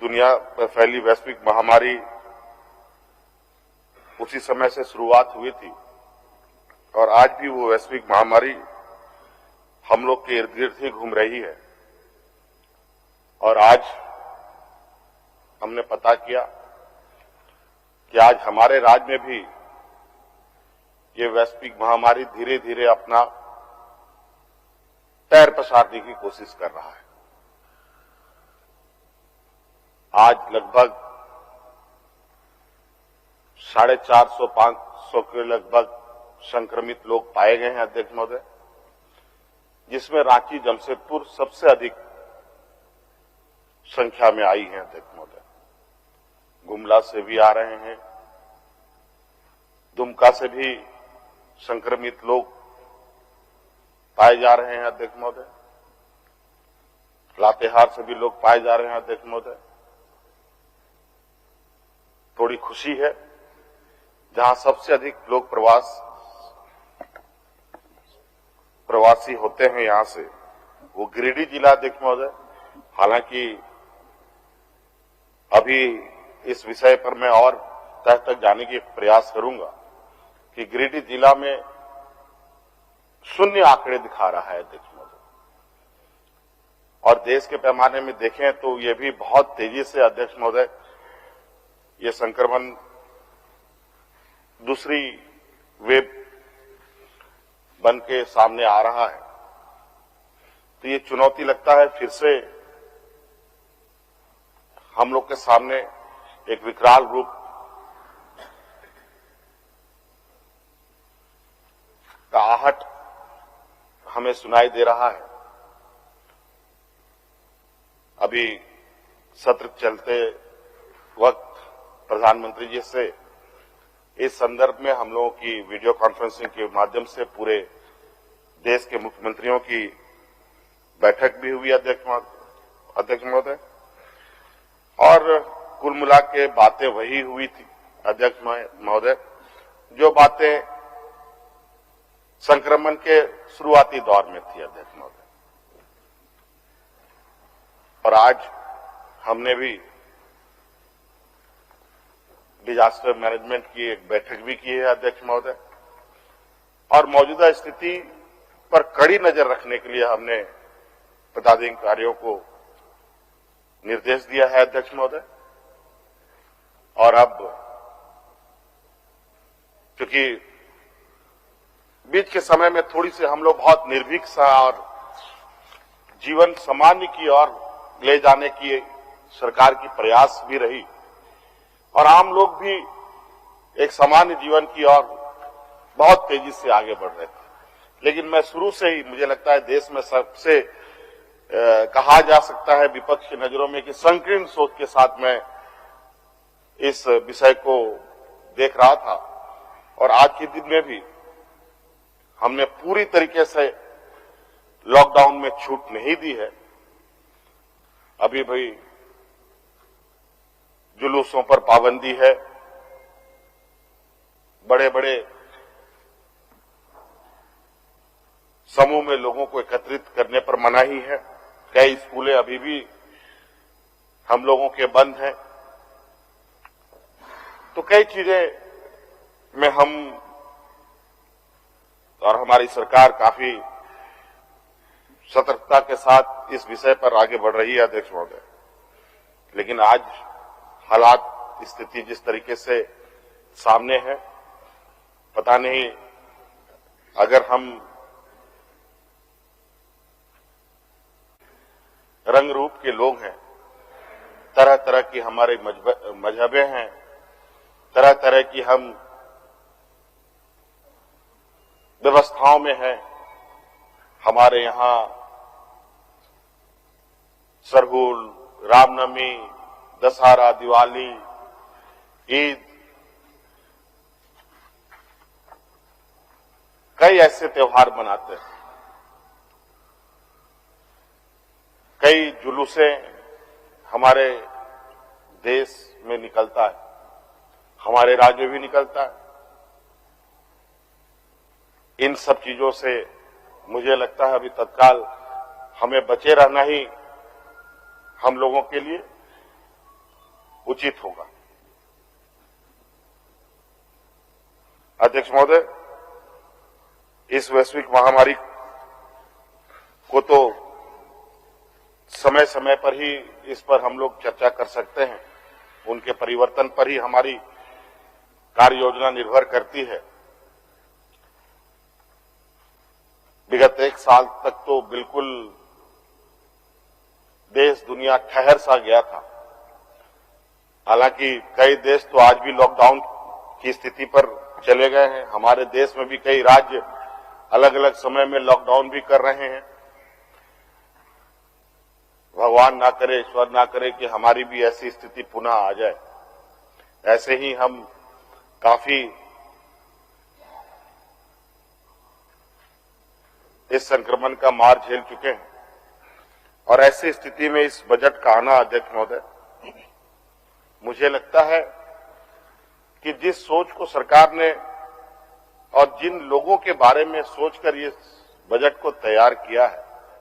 दुनिया में फैली वैश्विक महामारी उसी समय से शुरुआत हुई थी और आज भी वो वैश्विक महामारी हम लोग के इर्द गिर्द ही घूम रही है। और आज हमने पता किया कि आज हमारे राज्य में भी ये वैश्विक महामारी धीरे धीरे अपना पैर पसारने की कोशिश कर रहा है। आज लगभग 450-500 के लगभग संक्रमित लोग पाए गए हैं अध्यक्ष महोदय, जिसमें रांची जमशेदपुर सबसे अधिक संख्या में आई है अध्यक्ष महोदय। गुमला से भी आ रहे हैं, दुमका से भी संक्रमित लोग पाए जा रहे हैं अध्यक्ष महोदय, लातेहार से भी लोग पाए जा रहे हैं अध्यक्ष महोदय। थोड़ी खुशी है, जहां सबसे अधिक लोग प्रवासी होते हैं यहां से, वो गिरिडीह जिला अध्यक्ष महोदय। हालांकि अभी इस विषय पर मैं और तह तक जाने की प्रयास करूंगा कि गिरिडीह जिला में शून्य आंकड़े दिखा रहा है अध्यक्ष महोदय, और देश के पैमाने में देखें तो ये भी बहुत तेजी से अध्यक्ष महोदय ये संक्रमण दूसरी वेव बन के सामने आ रहा है। तो ये चुनौती लगता है फिर से हम लोग के सामने एक विकराल रूप का आहट हमें सुनाई दे रहा है। अभी सत्र चलते वक्त प्रधानमंत्री जी से इस संदर्भ में हम लोगों की वीडियो कॉन्फ्रेंसिंग के माध्यम से पूरे देश के मुख्यमंत्रियों की बैठक भी हुई अध्यक्ष महोदय, और कुल मिला के बातें वही हुई थी अध्यक्ष महोदय जो बातें संक्रमण के शुरुआती दौर में थी अध्यक्ष महोदय। और आज हमने भी डिजास्टर मैनेजमेंट की एक बैठक भी की है अध्यक्ष महोदय, और मौजूदा स्थिति पर कड़ी नजर रखने के लिए हमने पदाधिकारियों को निर्देश दिया है अध्यक्ष महोदय। और अब क्योंकि बीच के समय में थोड़ी सी हम लोग बहुत निर्भीक सा और जीवन सामान्य की ओर ले जाने की सरकार की प्रयास भी रही, और आम लोग भी एक सामान्य जीवन की ओर बहुत तेजी से आगे बढ़ रहे थे। लेकिन मैं शुरू से ही, मुझे लगता है देश में सबसे कहा जा सकता है विपक्ष की नजरों में कि संकीर्ण सोच के साथ मैं इस विषय को देख रहा था, और आज के दिन में भी हमने पूरी तरीके से लॉकडाउन में छूट नहीं दी है। अभी भी जुलूसों पर पाबंदी है, बड़े बड़े समूह में लोगों को एकत्रित करने पर मनाही है। कई स्कूलें अभी भी हम लोगों के बंद हैं। तो कई चीजें में हम और हमारी सरकार काफी सतर्कता के साथ इस विषय पर आगे बढ़ रही है अध्यक्ष महोदय। लेकिन आज हालात, स्थिति जिस तरीके से सामने है, पता नहीं अगर हम रंग रूप के लोग हैं, तरह तरह की हमारे मजहबें हैं, तरह तरह की हम व्यवस्थाओं में हैं। हमारे यहां सरहुल, रामनवमी, दशहरा, दिवाली, ईद, कई ऐसे त्योहार मनाते हैं। कई जुलूसे हमारे देश में निकलता है, हमारे राज्य में भी निकलता है। इन सब चीजों से मुझे लगता है अभी तत्काल हमें बचे रहना ही हम लोगों के लिए उचित होगा। अध्यक्ष महोदय, इस वैश्विक महामारी को तो समय समय पर ही इस पर हम लोग चर्चा कर सकते हैं, उनके परिवर्तन पर ही हमारी कार्य योजना निर्भर करती है। विगत 1 साल तक तो बिल्कुल देश दुनिया ठहर सा गया था। हालांकि कई देश तो आज भी लॉकडाउन की स्थिति पर चले गए हैं। हमारे देश में भी कई राज्य अलग अलग समय में लॉकडाउन भी कर रहे हैं। भगवान ना करे, ईश्वर ना करे कि हमारी भी ऐसी स्थिति पुनः आ जाए। ऐसे ही हम काफी इस संक्रमण का मार झेल चुके हैं और ऐसी स्थिति में इस बजट का आना, अध्यक्ष महोदय, मुझे लगता है कि जिस सोच को सरकार ने और जिन लोगों के बारे में सोचकर ये बजट को तैयार किया है,